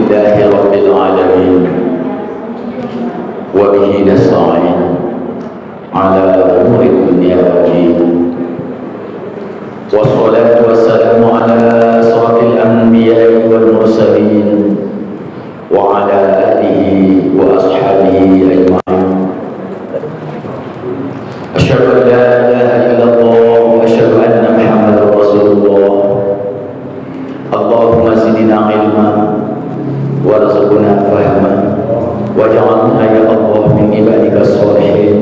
لله رب العالمين وبه نستعين على أمور الدنيا والدين والصلاة والسلام على أشرف الأنبياء والمرسلين وعلى آله وأصحابه أجمعين. أشهد أن لا إله إلا الله وأشهد أن محمدا رسول الله. اللهم زدنا علما وارزقنا فهما واجعلنا يا الله من عبادك الصالحين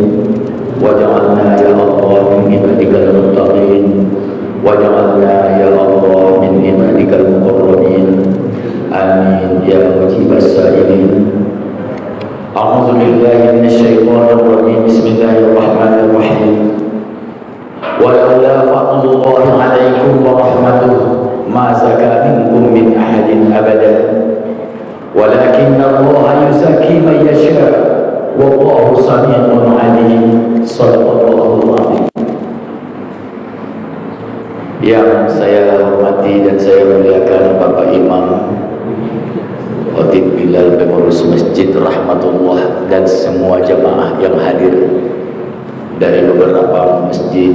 واجعلنا يا الله من عبادك المتقين واجعلنا يا الله من عبادك المقربين. آمين يا مجيب السائلين. أعوذ بالله من الشيطان الرجيم. بسم الله الرحمن الرحيم. ولولا فضل الله عليكم ورحمته ما زكى منكم من أحد أبدا ولكن الله يزكي من يشاء والله سميع عليم. صدق الله العظيم. Yang saya hormati dan saya muliakan Bapak Imam Khatib Bilal pengurus Masjid Rahmatullah dan semua jamaah yang hadir dari beberapa masjid,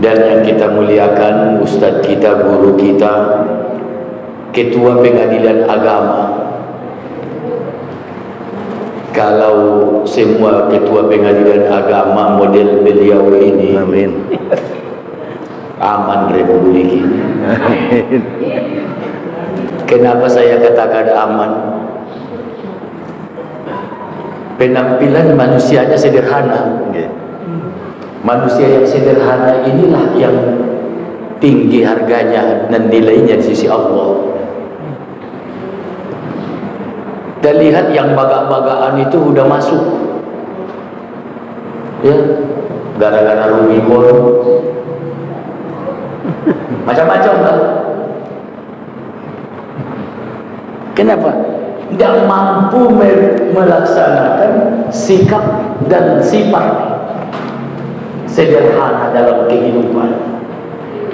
dan yang kita muliakan Ustadz kita, guru kita, Ketua Pengadilan Agama. Kalau semua Ketua Pengadilan Agama model beliau ini, amin, aman Republik ini. Kenapa saya katakan aman? Penampilan manusianya sederhana. Manusia yang sederhana inilah yang tinggi harganya dan nilainya di sisi Allah. Dan lihat yang bagak-bagakan itu udah masuk, ya, gara-gara Rubicon, macam-macam lah. Kenapa? Tidak mampu melaksanakan sikap dan sifat sederhana dalam kehidupan,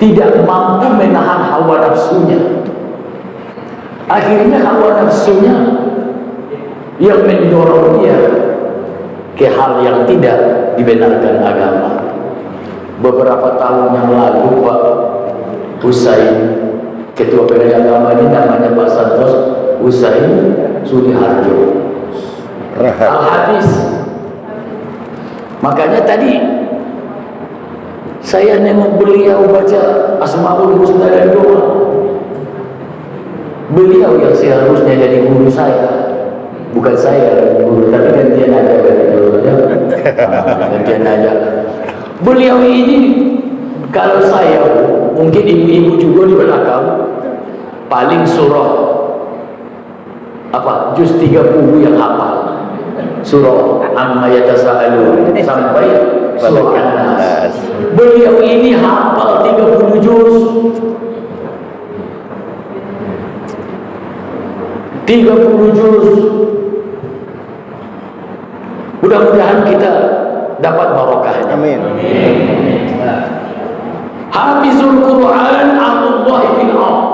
tidak mampu menahan hawa nafsunya. Akhirnya hawa nafsunya yang mendorong dia ke hal yang tidak dibenarkan agama. Beberapa tahun yang lalu Pak Husain, Ketua Pengadilan Agama ini namanya Pak Santos Husain Sudiharjo Al-Hadis. Makanya tadi saya nengok beliau baca Asmaul Husna dan doa. Beliau yang seharusnya jadi guru saya, bukan saya guru, tapi gantian aja gantian aja. Beliau ini, kalau saya, mungkin ibu-ibu juga di belakang, paling surah apa, juz 30 yang hafal, surah Amma Yatasa'alun sampai surah An-Nas. Beliau ini hafal 30 juz, 30 juz. Mudah-mudahan kita dapat barokahnya. Amin. Hafizul Quran Allah fil ardh.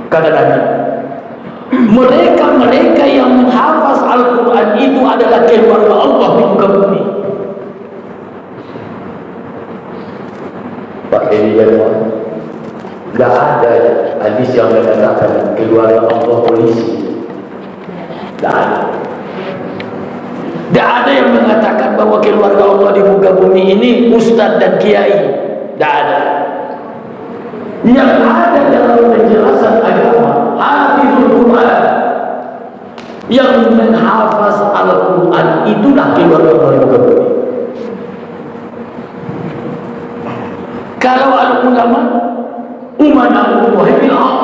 Kata Nabi, mereka yang menghafaz Al-Quran itu adalah keluarga Allah di muka bumi. Pak Heri Januar, tidak ada hadis yang mengatakan keluarga Allah polisi. Tidak ada. Tidak ada yang mengatakan bahwa keluarga Allah di muka bumi ini ustadz dan kiai. Tidak ada. Yang ada dalam penjelasan agama, hafizul Quran, yang menghafaz Al-Quran itulah keluarga Allah di muka bumi. Kalau al-ulama umana'ullah fil ardh,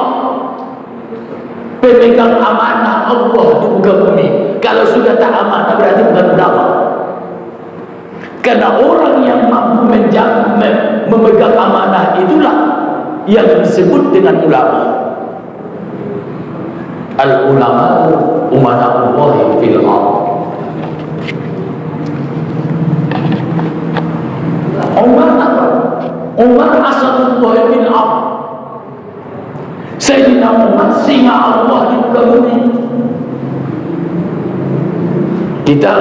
pemegang amanah Allah di muka bumi. Kalau sudah tak amanah berarti bukan ulama. Karena orang yang mampu memegang amanah itulah yang disebut dengan ulama. Al-ulama umana'ullah fil ardh. Umar apa? Umar asadullah fil ardh. Sayyidina Umar singa Allah bumi. Kita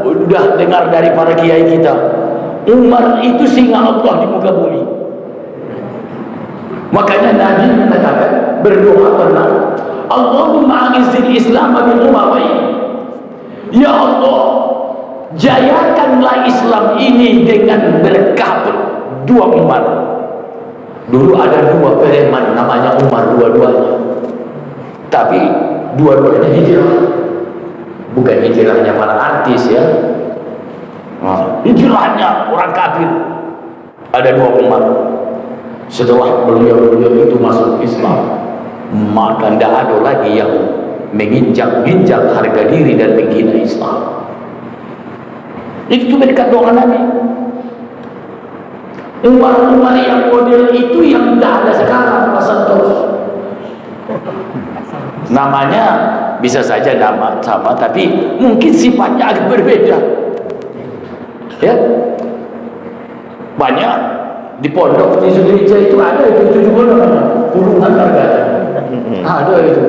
udah dengar dari para kiai kita, Umar itu singa Allah di muka bumi. Makanya Nabi mengatakan, berdoa pernah, Allahumma a'izzil Islam bil Umayyah. Ya Allah, jayakanlah Islam ini dengan berkah dua Umar. Dulu ada dua preman namanya Umar, dua-duanya. Tapi dua-duanya hijrah. Bukan hijrahnya para artis ya. Hijrahnya orang kafir. Ada dua Umar. Setelah beliau itu masuk Islam, maka tidak ada lagi yang menginjak-injak harga diri dan menghina Islam. Itu berkat doa Nabi. Umar-umar yang model itu yang tidak ada sekarang, pasal terus. Namanya bisa saja nama sama, tapi mungkin sifatnya agak berbeda. Ya, banyak di pondok di gereja itu ada itu juga namanya puluhan harganya. Ada itu.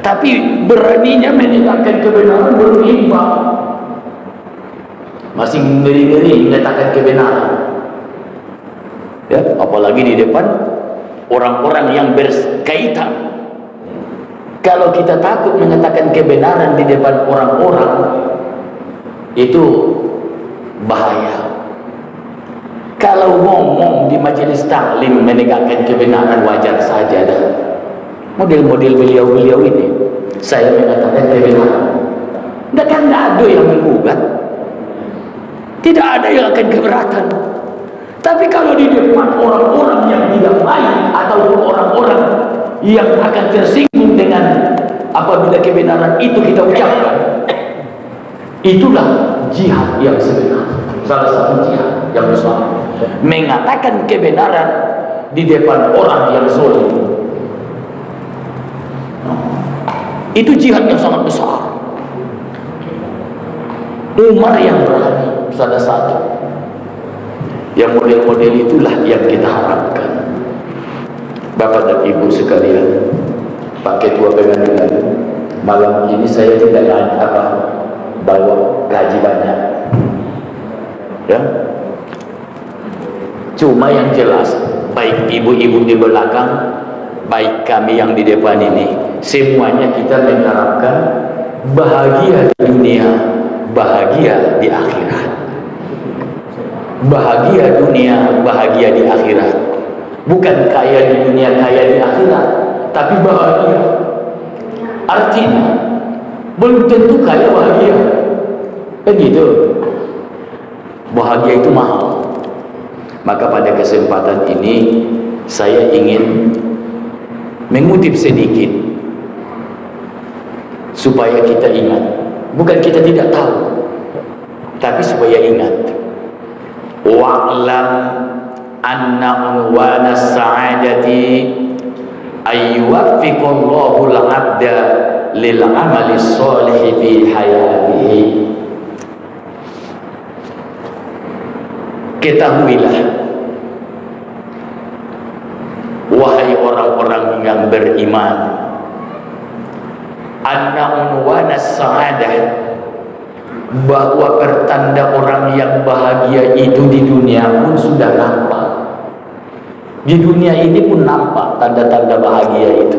Tapi beraninya menegakkan kebenaran belum imbang. Masih ngeri-ngeri menyatakan kebenaran. Ya, apalagi di depan orang-orang yang berkaitan. Kalau kita takut menyatakan kebenaran di depan orang-orang, itu bahaya. Kalau ngomong di majelis taklim menegakkan kebenaran wajar saja dah. Model-model beliau-beliau ini, saya mengatakan kebenaran. Tidak ada yang menggugat, tidak ada yang akan keberatan. Tapi kalau di depan orang-orang yang tidak baik atau orang-orang yang akan tersinggung dengan apabila kebenaran itu kita ucapkan, itulah jihad yang sebenar. Salah satu jihad yang besar, mengatakan kebenaran di depan orang yang zalim. Itu jihad yang sangat besar. Umar yang berani, salah satu. Yang model-model itulah yang kita harapkan. Bapak dan Ibu sekalian, Pak Ketua Pengadilan, malam ini saya tidak bawa gaji banyak, ya. Cuma yang jelas, baik ibu-ibu di belakang, baik kami yang di depan ini, semuanya kita mengharapkan bahagia di dunia, bahagia di akhirat. Bahagia dunia, bahagia di akhirat. Bukan kaya di dunia, kaya di akhirat, tapi bahagia. Artinya belum tentu kaya bahagia. Begitu. Bahagia itu mahal. Maka pada kesempatan ini saya ingin mengutip sedikit supaya kita ingat. Bukan kita tidak tahu, tapi supaya ingat. Wa'lam anna unwana sa'adati ayyuwaffiqallahu al-'abda lil 'amali shalih fi hayatihi. Ketahuilah, wahai orang-orang yang beriman, anna unwana sa'adah, bahwa pertanda orang yang bahagia itu di dunia pun sudah nampak. Di dunia ini pun nampak tanda-tanda bahagia itu.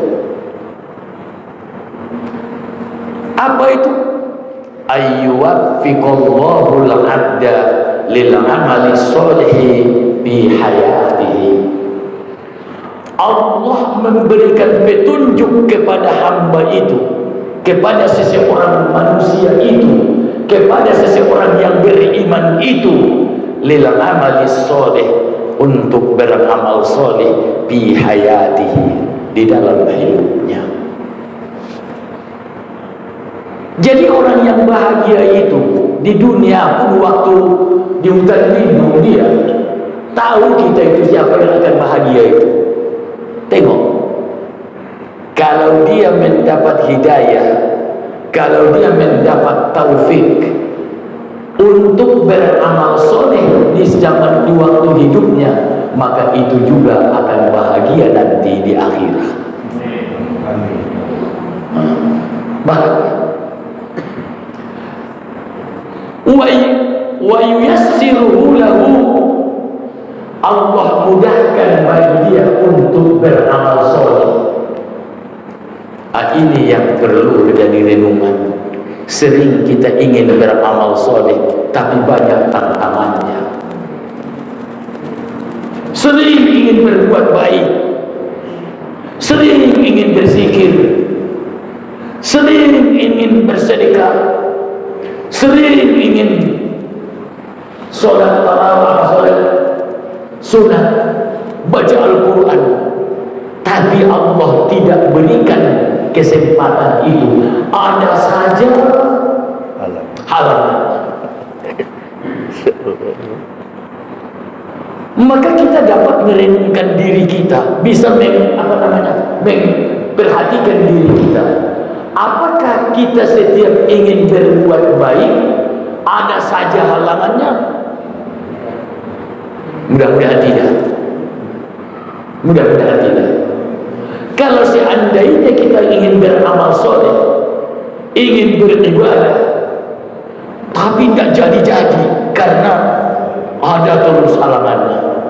Apa itu? Ayyuwaffiqallahu al-'abda lil 'amali sholihi bi hayatihi. Allah memberikan petunjuk kepada hamba itu, kepada seseorang manusia itu, kepada seseorang yang beriman itu, lil amali sholih, untuk beramal soleh, bi hayatihi, di dalam hidupnya. Jadi orang yang bahagia itu di dunia pun, waktu di hutan lindung, dia tahu kita itu siapa yang akan bahagia itu. Tengok, kalau dia mendapat hidayah, kalau dia mendapat taufik untuk beramal soleh di zaman, di waktu hidupnya, maka itu juga akan bahagia nanti di akhirat. wa yuyassiruhu lahu, Allah mudahkan bagi dia untuk beramal soleh. Ini yang perlu menjadi renungan. Sering kita ingin beramal soleh, tapi banyak tantangannya. Sering ingin berbuat baik, sering ingin berzikir, sering ingin bersedekah, sering ingin sholat tarawih, sholat sunat, baca Al-Quran, tapi Allah tidak berikan kesempatan itu. Ada saja halangan. Maka kita dapat merenungkan diri kita, bisa memperhatikan diri kita. Apakah kita setiap ingin berbuat baik ada saja halangannya? Mudah-mudahan tidak. Mudah-mudahan tidak. Kalau seandainya kita ingin beramal soleh, ingin beribadah, tapi tidak jadi-jadi karena ada terus halangannya,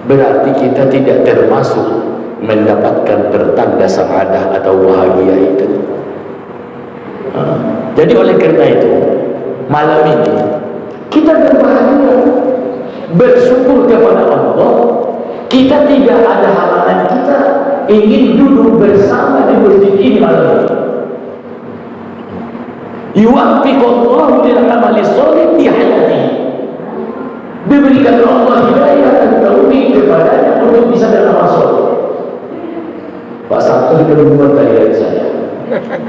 berarti kita tidak termasuk mendapatkan pertanda saadah atau bahagia itu. Jadi oleh karena itu, malam ini kita berbahagia, bersyukur kepada Allah. Kita tidak ada halangan, kita ingin duduk bersama di masjid ini malam ini. Yuwaffiqullahu lil amali shalih fi hayatihi. Diberikan Allah hidayah dan taufik kepadanya untuk bisa beramal soleh. Pak Sabtu kedua tadi dari saya.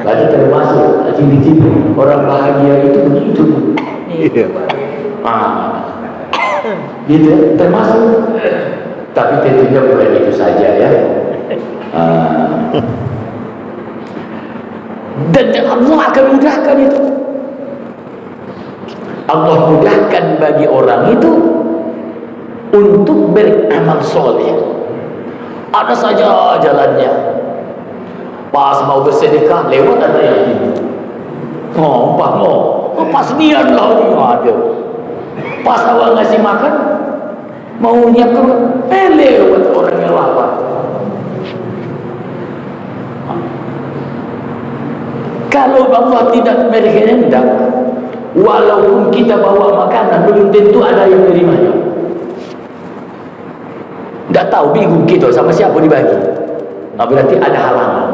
Tadi termasuk ciri-ciri orang bahagia itu begitu. Gitu termasuk. Tapi tentunya bukan itu saja ya. Dan Allah akan mudahkan itu. Allah mudahkan bagi orang itu untuk beramal soleh. Ada saja jalannya. Pas mau bersedekah lewat ada yang ini. Pas niat lah ini ada. Pas awal ngasih makan mau nyiapkan lewat orang yang lapar. Kalau Allah tidak berkehendak, walaupun kita bawa makanan belum tentu ada yang menerimanya. Tidak tahu, bingung kita sama siapa dibagi. Berarti ada halangan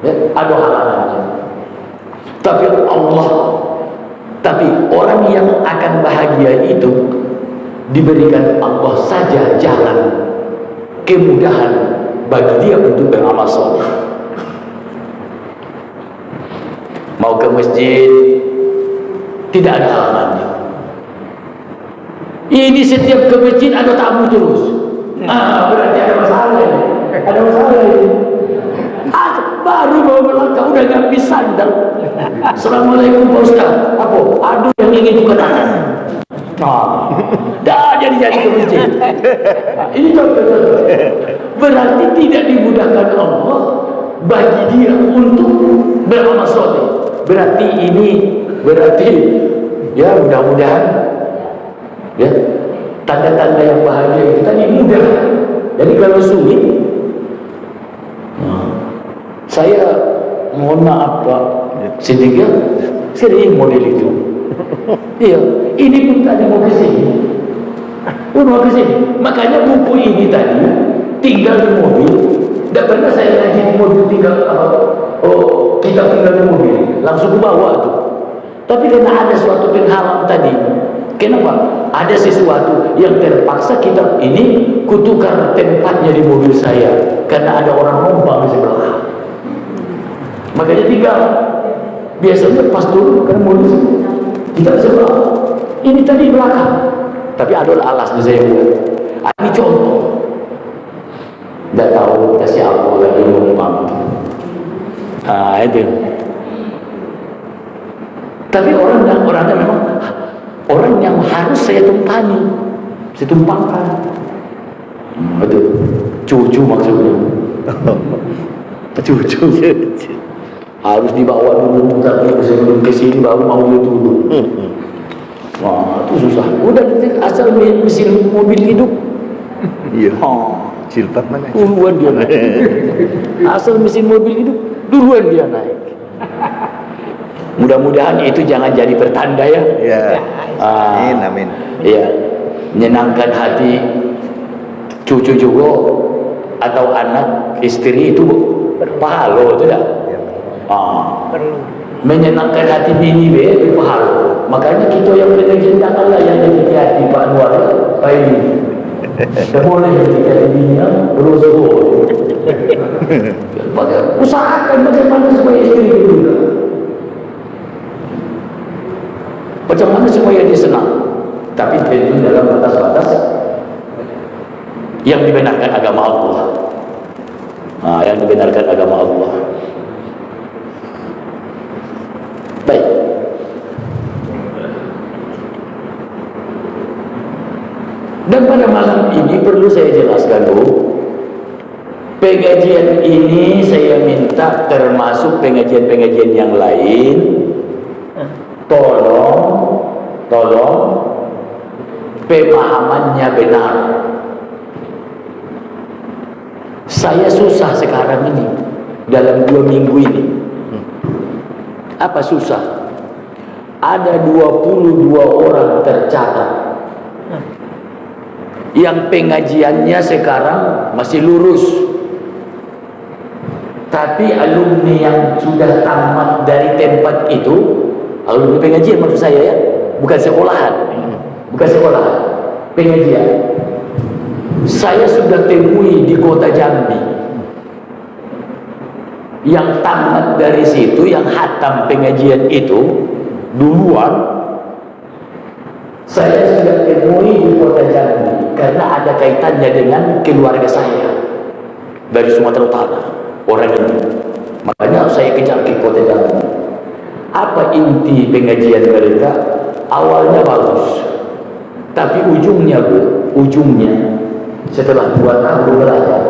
ya, ada halangannya. Tapi orang yang akan bahagia itu diberikan Allah saja jalan kemudahan bagi dia untuk beramal soleh. Mau ke masjid tidak ada halangannya. Ini setiap ke masjid ada tamu terus. Berarti ada masalah ini. Ada masalah ini. Baru mau melangkah udah ngambil sandal. Assalamualaikum Pak Ustaz. Apa? Aduh yang ingin buka tangan. Dah jadi ke masjid. Ini contoh-contoh. Berarti tidak dimudahkan Allah bagi dia untuk beramal soleh. Berarti ya mudah-mudahan ya tanda-tanda yang bahagia itu tadi mudah. Jadi kalau sulit, saya mohon maaf Pak, sedikit sering model itu. Iya, ini pun tadi mau ke sini. Makanya buku ini tadi tinggal di mobil. Tidak pernah saya ngaji di mobil tinggal kita tinggal di mobil, langsung ke bawah tuh. Tapi karena ada suatu penghalang tadi. Kenapa? Ada sesuatu yang terpaksa kita ini kutukar tempatnya di mobil saya karena ada orang numpang di sebelah. Makanya tinggal. Biasanya pas turun karena mobil kita sebelah. Ini tadi belakang. Tapi ada alasnya saya buat. Ini contoh. Tidak tahu kasih apa lagi numpang. Itu. Tapi orangnya memang orang yang harus saya tumpangi, saya tumpangkan. Itu cucu maksudnya. Cucu. harus dibawa dulu sebelum ke sini baru mau turun. Wah, itu susah. Udah asal mesin mobil hidup. Iya. Silpat mana? Duluan dia naik. Asal mesin mobil hidup, duluan dia naik. Mudah-mudahan itu jangan jadi pertanda ya. Ya. Amin. Iya. Menyenangkan hati cucu juga atau anak istri itu berpahala, tidak? Ya. Menyenangkan hati bini berpahala. Makanya kita yang pengajian janganlah yang jadi hati Pak Anwar, Pak ini. Tak boleh jadi hati bini berusaha. Usahakan bagaimana supaya istri itu juga. Macam mana supaya dia senang, tapi tentu dalam batas-batas yang dibenarkan agama Allah. Yang dibenarkan agama Allah. Baik. Dan pada malam ini perlu saya jelaskan dulu, pengajian ini saya minta termasuk pengajian-pengajian yang lain. Tolong pemahamannya benar. Saya susah sekarang ini dalam 2 minggu ini. Apa susah? Ada 22 orang tercatat yang pengajiannya sekarang masih lurus, tapi alumni yang sudah tamat dari tempat itu, alumni pengajian maksud saya ya, bukan sekolahan, pengajian. Saya sudah temui di kota Jambi yang tamat dari situ, yang hatam pengajian itu duluan. Saya sudah temui di kota Jambi karena ada kaitannya dengan keluarga saya dari Sumatera Utara, orang ini. Makanya saya kejar ke kota Jambi. Apa inti pengajian mereka? Awalnya bagus, tapi ujungnya setelah 2 tahun belajar,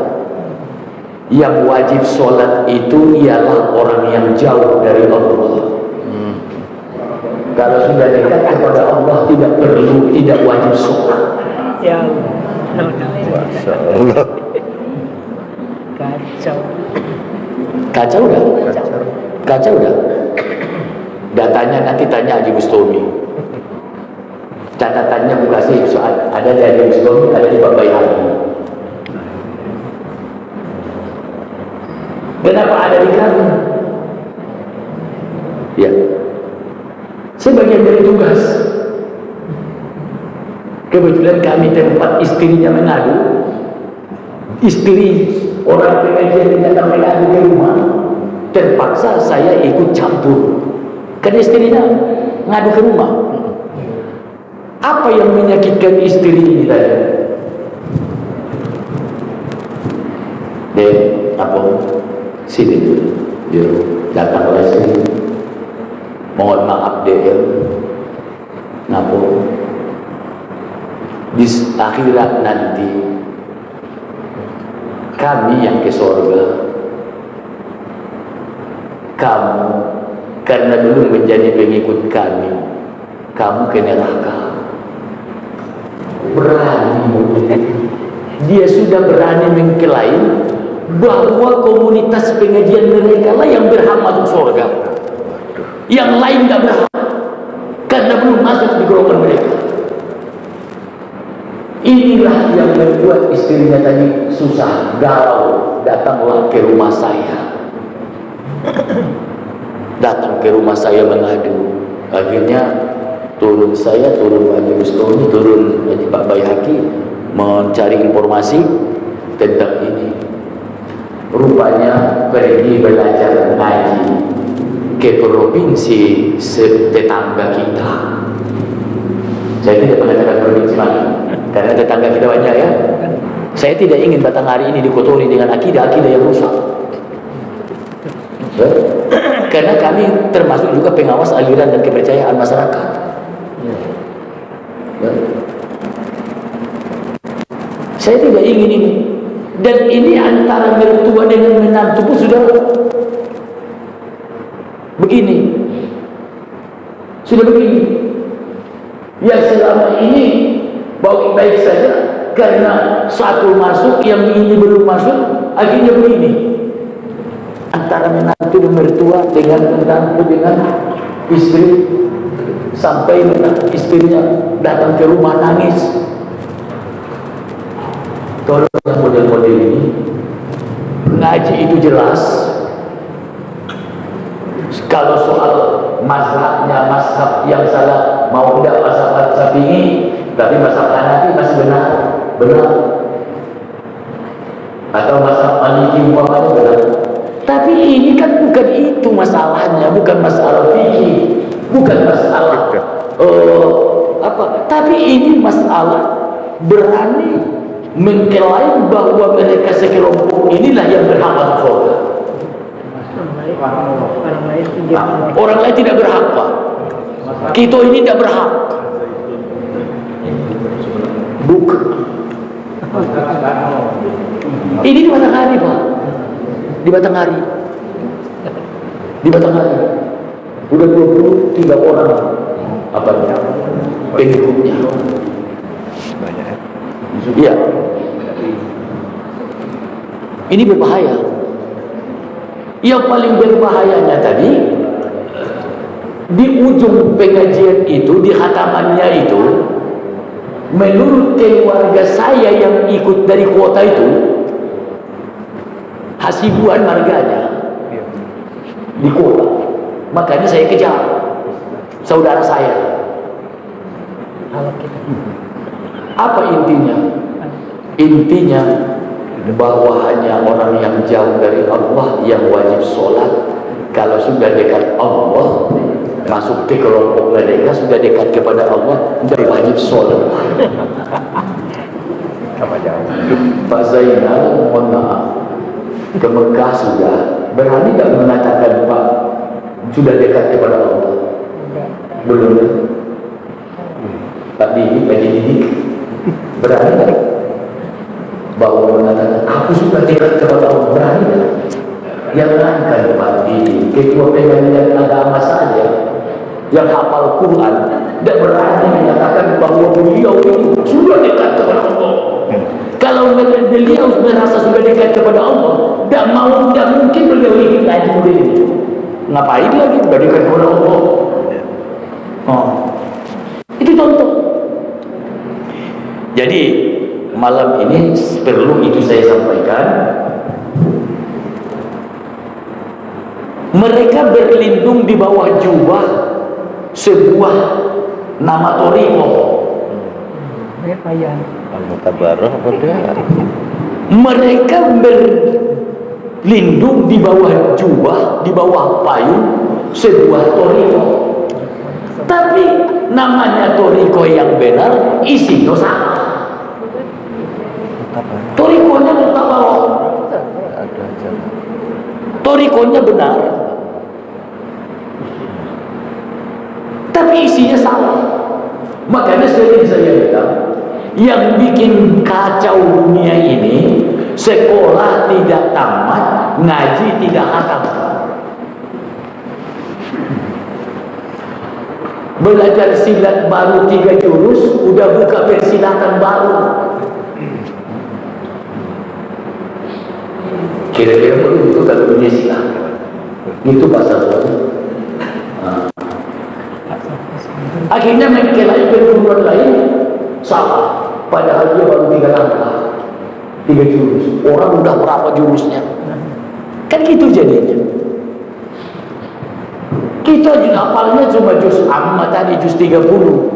yang wajib sholat itu ialah orang yang jauh dari Allah. Kalau sudah dekat kepada Allah tidak wajib sholat. Kacau dah. Datanya nanti tanya Haji Bustomi. Catatannya buka sih, ada di Haji Bustomi, ada di Pak Bayhaqi. Kenapa ada di kami? Ya, sebagian dari tugas. Kebetulan kami tempat istrinya mengadu. Istri orang pengajian yang datang mengadu ke rumah, terpaksa saya ikut campur. Karena istrinya ngadu ke rumah. Apa yang menyakitkan istri ini tadi? Apa? Sini dia datang oleh sini. Mohon maaf dia. Ngapa? Di akhirat nanti kami yang ke surga, kamu karena belum menjadi pengikut kami, kamu ke neraka. Berani dia sudah berani mengklaim bahwa komunitas pengajian mereka lah yang berhak masuk surga, yang lain tidak berhak karena belum masuk di golongan mereka. Inilah yang membuat istrinya tadi susah, galau. Datanglah ke rumah saya, datang ke rumah saya mengadu. Akhirnya turun Haji Bustomi, turun Pak Bayhaqi mencari informasi tentang ini. Rupanya pergi belajar ngaji ke provinsi tetangga kita. Saya tidak mengatakan provinsi mana, karena tetangga kita banyak ya. Saya tidak ingin Batanghari ini dikotori dengan akidah-akidah yang rusak. Karena kami termasuk juga pengawas aliran dan kepercayaan masyarakat. Saya tidak ingin ini. Dan ini antara mertua dengan menantu pun sudah begini, sudah begini. Yang selama ini baik-baik saja, karena satu masuk, yang ini belum masuk, akhirnya begini. Antara menantu dan mertua dengan menantu dengan istri, sampai istrinya datang ke rumah nangis. Tolonglah model-model ini. Ngaji itu jelas. Kalau soal mazhabnya, mazhab yang salah mau tidak mazhab Syafi'i, tapi mazhab Hanafi masih benar. Atau mazhab Maliki umpamanya benar. Tapi ini kan bukan itu masalahnya, bukan masalah fikih, bukan masalah tapi ini masalah berani mengklaim bahwa mereka sekelompok inilah yang berhak masuk surga. Orang lain tidak berhak, Pak. Kita ini tidak berhak. Bukan. Ini di Batanghari, Pak. Di Batanghari. Udah 23 orang pengikutnya. Banyak. Iya. Ini berbahaya. Yang paling berbahayanya tadi, di ujung pengajian itu, di khatamannya itu, menurut keluarga saya yang ikut dari kota itu, Hasibuan marganya di kota. Makanya saya kejar saudara saya. Apa intinya? Intinya bahwa hanya orang yang jauh dari Allah yang wajib sholat. Kalau sudah dekat Allah, masuk ke kelompok mereka, sudah dekat kepada Allah, tidak wajib sholat. Pak Zainal, mohon maaf, ke Mekah sudah berani tak mengatakan Pak sudah dekat kepada Allah? Belum ya? Pak Didik berani tak bahwa mengatakan aku sudah dekat kepada Allah? Berani tak? Yang kan Pak Didik, ketua pengadilan agama saja yang hafal Quran, tidak berani menyatakan bahwa beliau itu sudah dekat kepada Allah. Kalau beliau merasa sudah dekat kepada Allah, tidak mungkin beliau ingin ngaji model ini. Ngapain lagi sudah dekat kepada Allah? Itu contoh. Jadi malam ini perlu itu saya sampaikan. Mereka berlindung di bawah jubah sebuah nama Toriko. Mereka berlindung di bawah jubah, di bawah payung sebuah Toriko. Tapi namanya Toriko yang benar, isinya salah. Torikonya mutabaroh, Torikonya benar, tapi isinya salah. Makanya sering saya bilang, yang bikin kacau dunia ini, sekolah tidak tamat, ngaji tidak hatam. Belajar silat baru 3 jurus, udah buka persilatan baru. Kira-kira begitu kalau dunia silat. Itu pasal. Akhirnya mengkelai perguruan lain salah, padahal dia baru 3 langkah, 3 jurus. Orang udah berapa jurusnya? Kan gitu jadinya. Kita juga hafalnya cuma juz amma tadi, juz 30.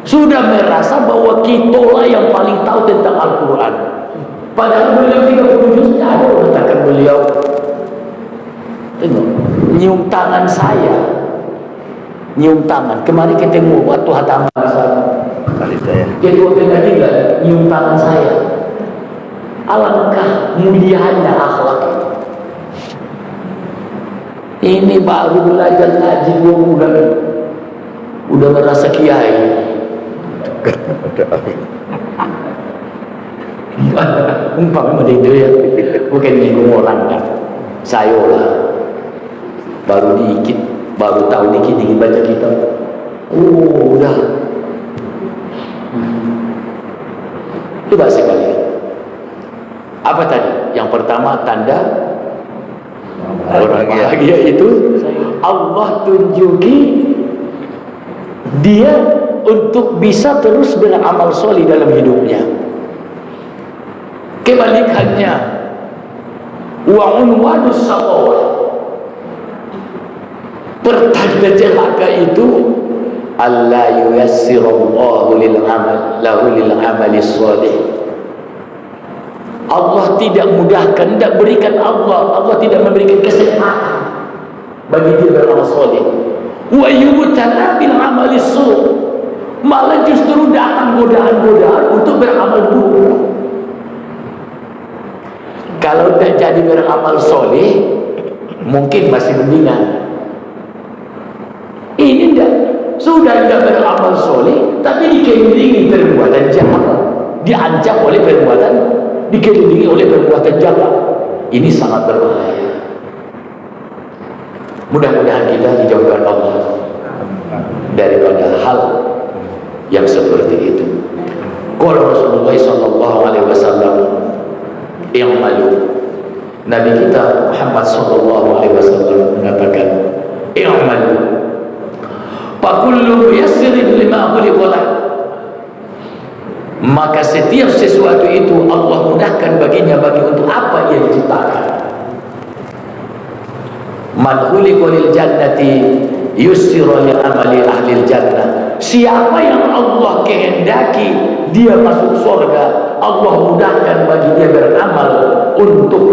Sudah merasa bahwa kitalah yang paling tahu tentang Al-Quran. Padahal beliau 30 juznya ada mengatakan beliau nyium tangan saya. Nyium tangan. Kemarin ketemu waktu hataman sana. Ketua pengadilan nyium tangan saya. Alangkah mulianya akhlak. Ini baru belajar ngaji 2 bulan, udah merasa kiai. Umpama itu ya, bukan nyinggung orang kan. Saya lah baru dikit baru tahu dikit-dikit baca kitab. Oh, udah. Coba sekalian. Apa tadi? Yang pertama tanda orang bahagia itu Allah tunjuki dia untuk bisa terus beramal soleh dalam hidupnya. Kebalikannya, wa unwadus saqawah, pertanda celaka itu alla yuyassirallahu lil amal lahu lil amali sholih. Allah tidak mudahkan, tidak berikan Allah tidak memberikan kesempatan bagi dia beramal soleh. Wa yubtala bil amali su', malah justru datang godaan-godaan untuk beramal buruk. Kalau tidak jadi beramal soleh, mungkin masih mendingan. Ini tidak, sudah tidak beramal soleh, tapi dikelilingi perbuatan jahat, diancam oleh perbuatan, dikelilingi oleh perbuatan jahat. Ini sangat berbahaya. Mudah-mudahan kita dijauhkan Allah daripada hal yang seperti itu. Qala Rasulullah sallallahu alaihi wasallam, i'malu. Nabi kita Muhammad sallallahu alaihi wasallam mengatakan, i'malu fa kullu muyassirin lima khuliqa lah. Maka setiap sesuatu itu Allah mudahkan baginya bagi untuk apa ia diciptakan. Man khuliqa lil jannati yussiru li amali ahli jannah. Siapa yang Allah kehendaki dia masuk surga, Allah mudahkan bagi dia beramal untuk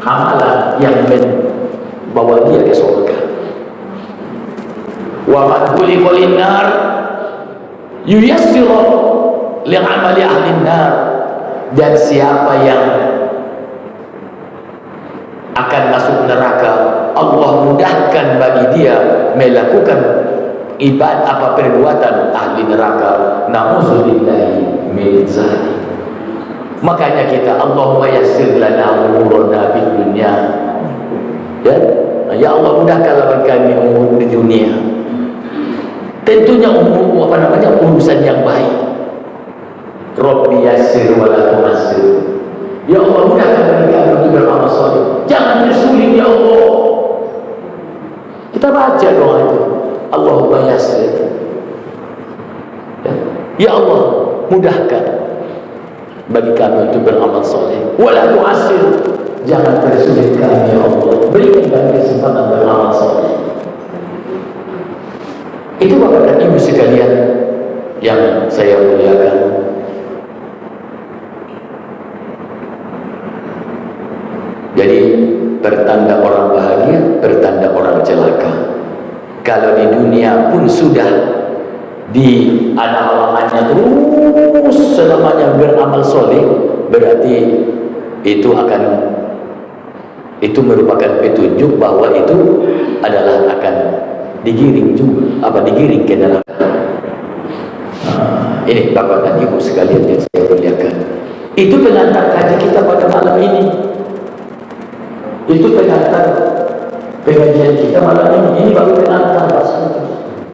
amalan yang membawa dia ke surga. Wa man khuliqa lin nar yuyassiru li amali ahli nar. Dan siapa yang akan masuk neraka, Allah mudahkan bagi dia melakukan ibadah apa perbuatan ahli neraka. Na'udzubillahi min dzalik. Makanya kita Allahumma yassir lana umurana fid dunya. Ya Allah, mudahkanlah kami umur di dunia. Tentunya urusan yang baik. Rabbi yassir wa la tu'assir. Ya Allah, mudahkan bagi kami untuk beramal saleh. Jangan tersulit ya Allah. Kita baca doa itu. Allahumma yassir. Ya Allah, mudahkan bagi kami untuk beramal saleh. Wa la tu'assir. Jangan tersulit kami ya Allah. Berikan kami kesempatan beramal saleh. Itu Bapak dan Ibu sekalian yang saya muliakan. Jadi pertanda orang bahagia, pertanda orang celaka. Kalau di dunia pun sudah di ada halangannya terus selamanya beramal soleh, berarti itu merupakan petunjuk bahwa itu adalah akan digiring juga, digiring ke neraka. Ini Bapak dan Ibu sekalian yang saya muliakan. Itu pengantar kaji kita pada malam ini. Itu pengantar pengajian kita malam ini. Ini baru pengantar.